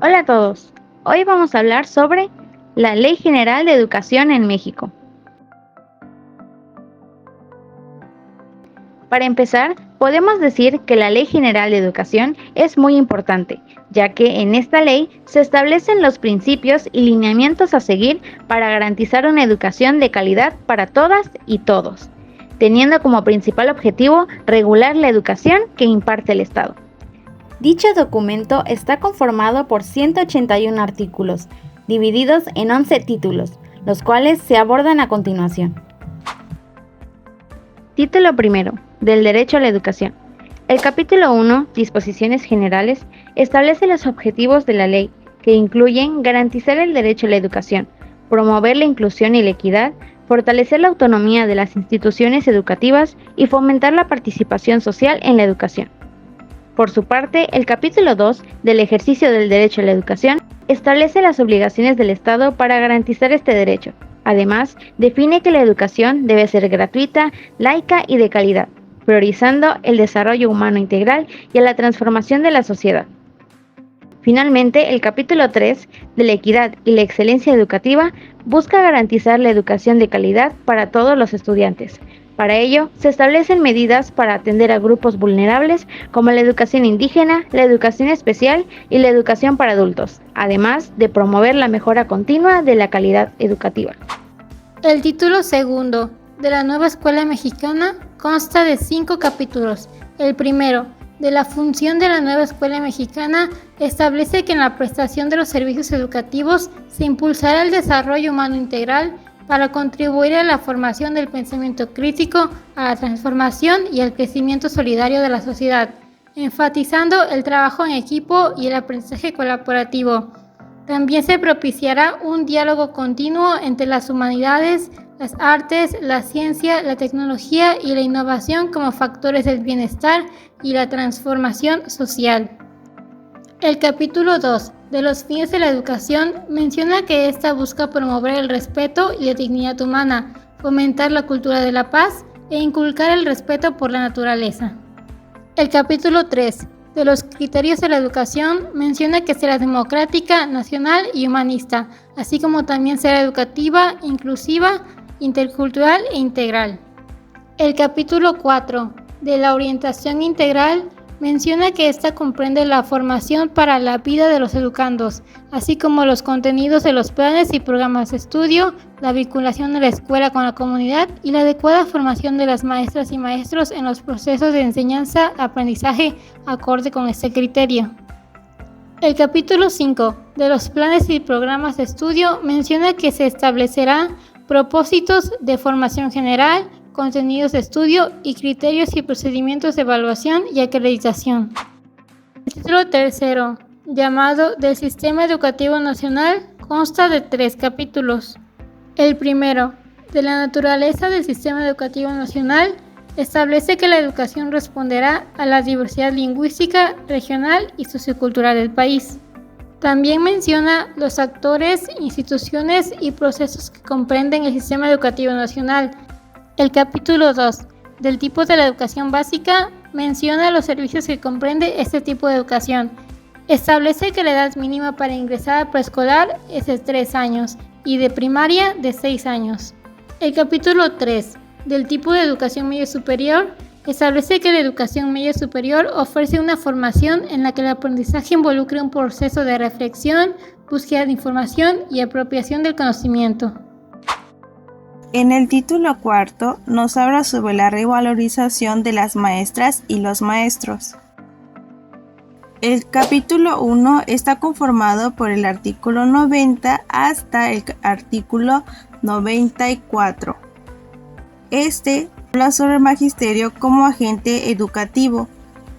Hola a todos. Hoy vamos a hablar sobre la Ley General de Educación en México. Para empezar, podemos decir que la Ley General de Educación es muy importante, ya que en esta ley se establecen los principios y lineamientos a seguir para garantizar una educación de calidad para todas y todos, teniendo como principal objetivo regular la educación que imparte el Estado. Dicho documento está conformado por 181 artículos, divididos en 11 títulos, los cuales se abordan a continuación. Título primero, del Derecho a la Educación. El capítulo 1, Disposiciones Generales, establece los objetivos de la ley, que incluyen garantizar el derecho a la educación, promover la inclusión y la equidad, fortalecer la autonomía de las instituciones educativas y fomentar la participación social en la educación. Por su parte, el capítulo 2 del ejercicio del derecho a la educación establece las obligaciones del Estado para garantizar este derecho. Además, define que la educación debe ser gratuita, laica y de calidad, priorizando el desarrollo humano integral y la transformación de la sociedad. Finalmente, el capítulo 3 de la equidad y la excelencia educativa busca garantizar la educación de calidad para todos los estudiantes. Para ello, se establecen medidas para atender a grupos vulnerables como la educación indígena, la educación especial y la educación para adultos, además de promover la mejora continua de la calidad educativa. El título segundo de la nueva escuela mexicana consta de 5 capítulos. El primero, de la función de la nueva escuela mexicana, establece que en la prestación de los servicios educativos se impulsará el desarrollo humano integral para contribuir a la formación del pensamiento crítico, a la transformación y al crecimiento solidario de la sociedad, enfatizando el trabajo en equipo y el aprendizaje colaborativo. También se propiciará un diálogo continuo entre las humanidades, las artes, la ciencia, la tecnología y la innovación como factores del bienestar y la transformación social. El capítulo 2 de los fines de la educación menciona que ésta busca promover el respeto y la dignidad humana, fomentar la cultura de la paz e inculcar el respeto por la naturaleza. El capítulo 3 de los criterios de la educación menciona que será democrática, nacional y humanista, así como también será educativa, inclusiva, intercultural e integral. El capítulo 4 de la orientación integral menciona que esta comprende la formación para la vida de los educandos, así como los contenidos de los planes y programas de estudio, la vinculación de la escuela con la comunidad y la adecuada formación de las maestras y maestros en los procesos de enseñanza-aprendizaje acorde con este criterio. El capítulo 5 de los planes y programas de estudio menciona que se establecerán propósitos de formación general, contenidos de estudio y criterios y procedimientos de evaluación y acreditación. El título tercero, llamado del Sistema Educativo Nacional, consta de 3 capítulos. El primero, de la naturaleza del Sistema Educativo Nacional, establece que la educación responderá a la diversidad lingüística, regional y sociocultural del país. También menciona los actores, instituciones y procesos que comprenden el Sistema Educativo Nacional. El capítulo 2 del tipo de la educación básica menciona los servicios que comprende este tipo de educación. Establece que la edad mínima para ingresar a preescolar es de 3 años y de primaria de 6 años. El capítulo 3 del tipo de educación media superior establece que la educación media superior ofrece una formación en la que el aprendizaje involucre un proceso de reflexión, búsqueda de información y apropiación del conocimiento. En el título cuarto nos habla sobre la revalorización de las maestras y los maestros. El capítulo 1 está conformado por el artículo 90 hasta el artículo 94. Este habla sobre el magisterio como agente educativo.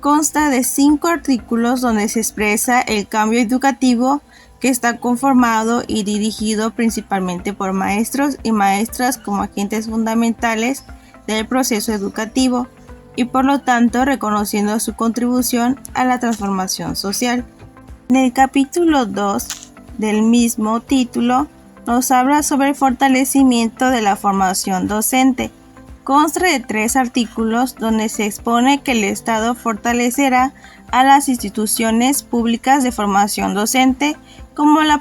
Consta de 5 artículos donde se expresa el cambio educativo que está conformado y dirigido principalmente por maestros y maestras como agentes fundamentales del proceso educativo y por lo tanto reconociendo su contribución a la transformación social. En el capítulo 2 del mismo título nos habla sobre el fortalecimiento de la formación docente. Consta de 3 artículos donde se expone que el Estado fortalecerá a las instituciones públicas de formación docente, como la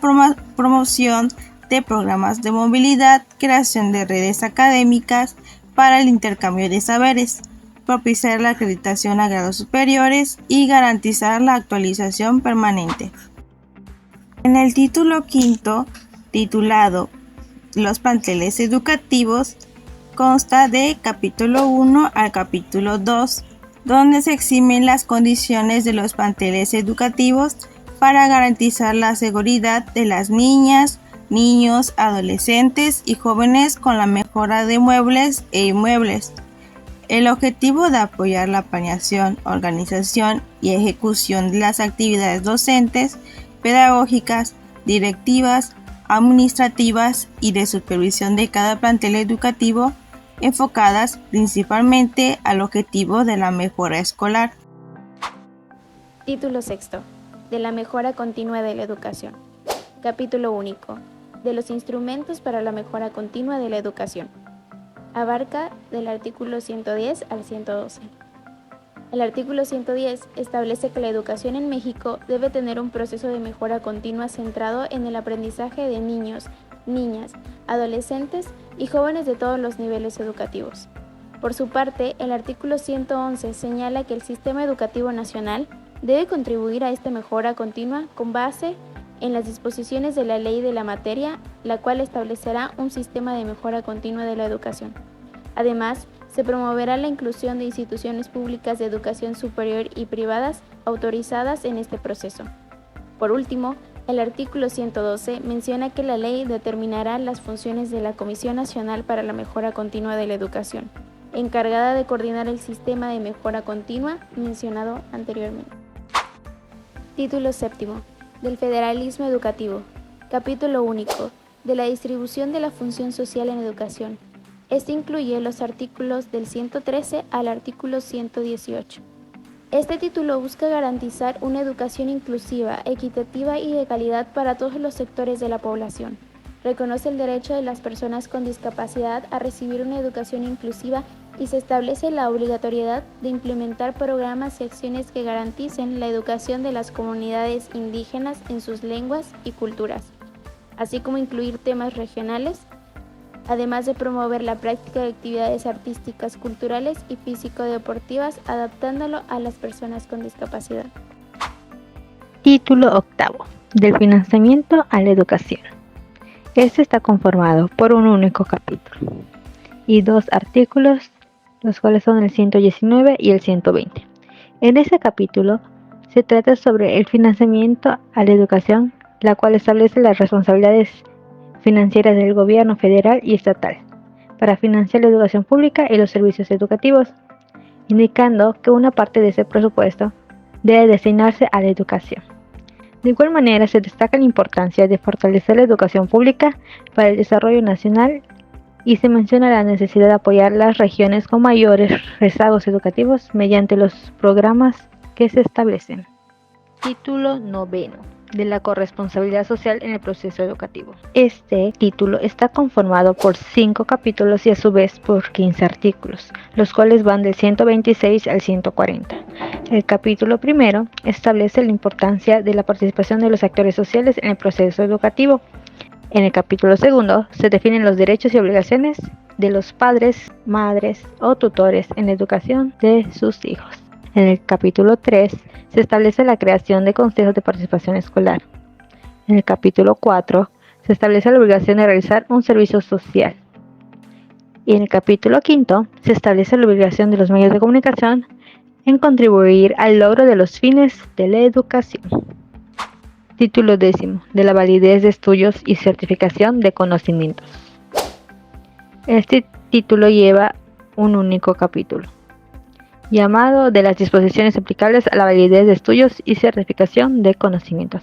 promoción de programas de movilidad, creación de redes académicas para el intercambio de saberes, propiciar la acreditación a grados superiores y garantizar la actualización permanente. En el título quinto, titulado Los planteles educativos, consta de capítulo 1 al capítulo 2, donde se eximen las condiciones de los planteles educativos para garantizar la seguridad de las niñas, niños, adolescentes y jóvenes con la mejora de muebles e inmuebles. El objetivo de apoyar la planeación, organización y ejecución de las actividades docentes, pedagógicas, directivas, administrativas y de supervisión de cada plantel educativo, enfocadas principalmente al objetivo de la mejora escolar. Título sexto. De la mejora continua de la educación. Capítulo único. De los instrumentos para la mejora continua de la educación. Abarca del artículo 110 al 112. El artículo 110 establece que la educación en México debe tener un proceso de mejora continua centrado en el aprendizaje de niños, niñas, adolescentes y jóvenes de todos los niveles educativos. Por su parte, el artículo 111 señala que el sistema educativo nacional debe contribuir a esta mejora continua con base en las disposiciones de la ley de la materia, la cual establecerá un sistema de mejora continua de la educación. Además, se promoverá la inclusión de instituciones públicas de educación superior y privadas autorizadas en este proceso. Por último, el artículo 112 menciona que la ley determinará las funciones de la Comisión Nacional para la Mejora Continua de la Educación, encargada de coordinar el sistema de mejora continua mencionado anteriormente. Título séptimo. Del federalismo educativo. Capítulo único. De la distribución de la función social en educación. Este incluye los artículos del 113 al artículo 118. Este título busca garantizar una educación inclusiva, equitativa y de calidad para todos los sectores de la población. Reconoce el derecho de las personas con discapacidad a recibir una educación inclusiva y se establece la obligatoriedad de implementar programas y acciones que garanticen la educación de las comunidades indígenas en sus lenguas y culturas, así como incluir temas regionales, además de promover la práctica de actividades artísticas, culturales y físico-deportivas, adaptándolo a las personas con discapacidad. Título octavo. Del financiamiento a la educación. Este está conformado por un único capítulo y dos artículos, los cuales son el 119 y el 120. En ese capítulo se trata sobre el financiamiento a la educación, la cual establece las responsabilidades financieras del gobierno federal y estatal para financiar la educación pública y los servicios educativos, indicando que una parte de ese presupuesto debe destinarse a la educación. De igual manera, se destaca la importancia de fortalecer la educación pública para el desarrollo nacional y se menciona la necesidad de apoyar las regiones con mayores rezagos educativos mediante los programas que se establecen. Título noveno. De la corresponsabilidad social en el proceso educativo. Este título está conformado por 5 capítulos y a su vez por 15 artículos, los cuales van del 126 al 140. El capítulo primero establece la importancia de la participación de los actores sociales en el proceso educativo. En el capítulo segundo se definen los derechos y obligaciones de los padres, madres o tutores en la educación de sus hijos. En el capítulo 3 se establece la creación de consejos de participación escolar. En el capítulo 4 se establece la obligación de realizar un servicio social. Y en el capítulo 5 se establece la obligación de los medios de comunicación en contribuir al logro de los fines de la educación. Título 10. De la validez de estudios y certificación de conocimientos. Este título lleva un único capítulo, llamado de las disposiciones aplicables a la validez de estudios y certificación de conocimientos,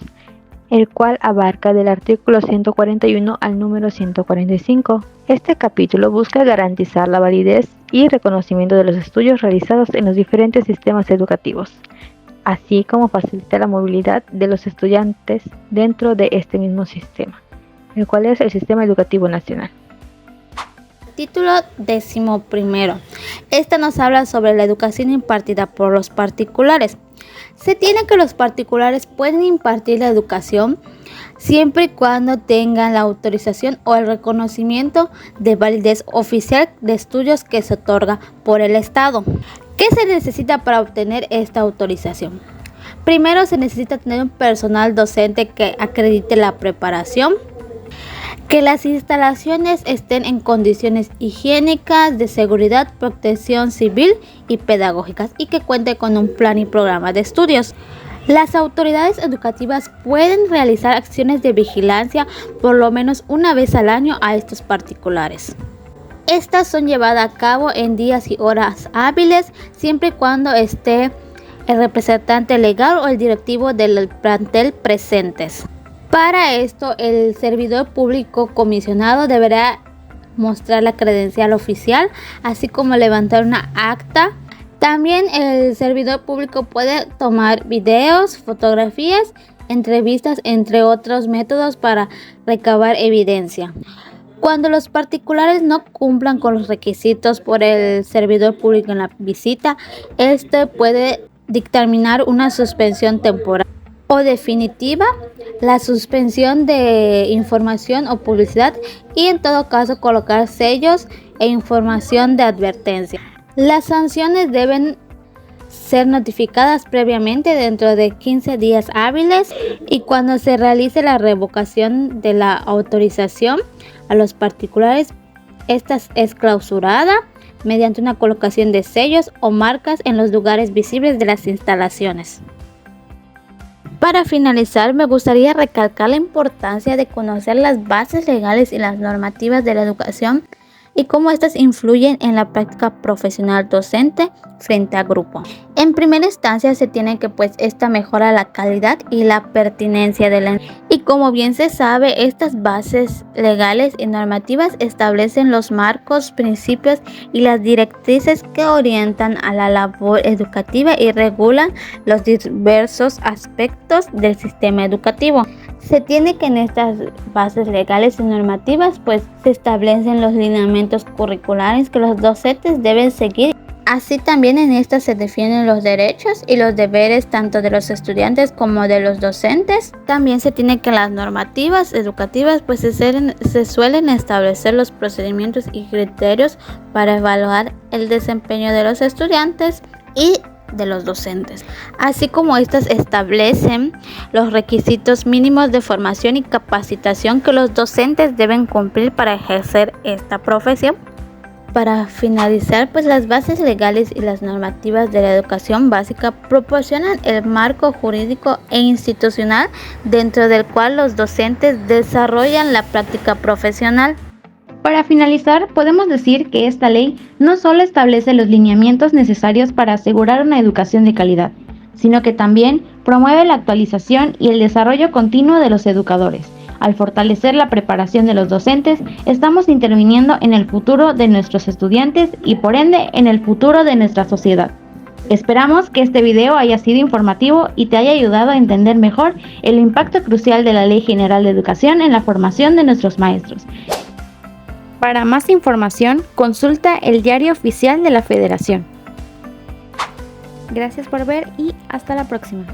el cual abarca del artículo 141 al número 145. Este capítulo busca garantizar la validez y reconocimiento de los estudios realizados en los diferentes sistemas educativos, así como facilitar la movilidad de los estudiantes dentro de este mismo sistema, el cual es el Sistema Educativo Nacional. Título 11. Esta nos habla sobre la educación impartida por los particulares. Se tiene que los particulares pueden impartir la educación siempre y cuando tengan la autorización o el reconocimiento de validez oficial de estudios que se otorga por el Estado. ¿Qué se necesita para obtener esta autorización? Primero se necesita tener un personal docente que acredite la preparación, que las instalaciones estén en condiciones higiénicas, de seguridad, protección civil y pedagógicas y que cuente con un plan y programa de estudios. Las autoridades educativas pueden realizar acciones de vigilancia por lo menos una vez al año a estos particulares. Estas son llevadas a cabo en días y horas hábiles siempre y cuando esté el representante legal o el directivo del plantel presentes. Para esto, el servidor público comisionado deberá mostrar la credencial oficial, así como levantar una acta. También el servidor público puede tomar videos, fotografías, entrevistas, entre otros métodos para recabar evidencia. Cuando los particulares no cumplan con los requisitos por el servidor público en la visita, este puede dictaminar una suspensión temporal o definitiva, la suspensión de información o publicidad y en todo caso colocar sellos e información de advertencia. Las sanciones deben ser notificadas previamente dentro de 15 días hábiles y cuando se realice la revocación de la autorización a los particulares, esta es clausurada mediante una colocación de sellos o marcas en los lugares visibles de las instalaciones. Para finalizar, me gustaría recalcar la importancia de conocer las bases legales y las normativas de la educación y cómo estas influyen en la práctica profesional docente frente a grupo. En primera instancia se tiene que esta mejora la calidad y la pertinencia de la. Y como bien se sabe, estas bases legales y normativas establecen los marcos, principios y las directrices que orientan a la labor educativa y regulan los diversos aspectos del sistema educativo. Se tiene que en estas bases legales y normativas se establecen los lineamientos curriculares que los docentes deben seguir. Así también en estas se definen los derechos y los deberes tanto de los estudiantes como de los docentes. También se tiene que las normativas educativas se suelen establecer los procedimientos y criterios para evaluar el desempeño de los estudiantes y de los docentes, así como estas establecen los requisitos mínimos de formación y capacitación que los docentes deben cumplir para ejercer esta profesión. Para finalizar, las bases legales y las normativas de la educación básica proporcionan el marco jurídico e institucional dentro del cual los docentes desarrollan la práctica profesional. Para finalizar, podemos decir que esta ley no solo establece los lineamientos necesarios para asegurar una educación de calidad, sino que también promueve la actualización y el desarrollo continuo de los educadores. Al fortalecer la preparación de los docentes, estamos interviniendo en el futuro de nuestros estudiantes y por ende en el futuro de nuestra sociedad. Esperamos que este video haya sido informativo y te haya ayudado a entender mejor el impacto crucial de la Ley General de Educación en la formación de nuestros maestros. Para más información, consulta el Diario Oficial de la Federación. Gracias por ver y hasta la próxima.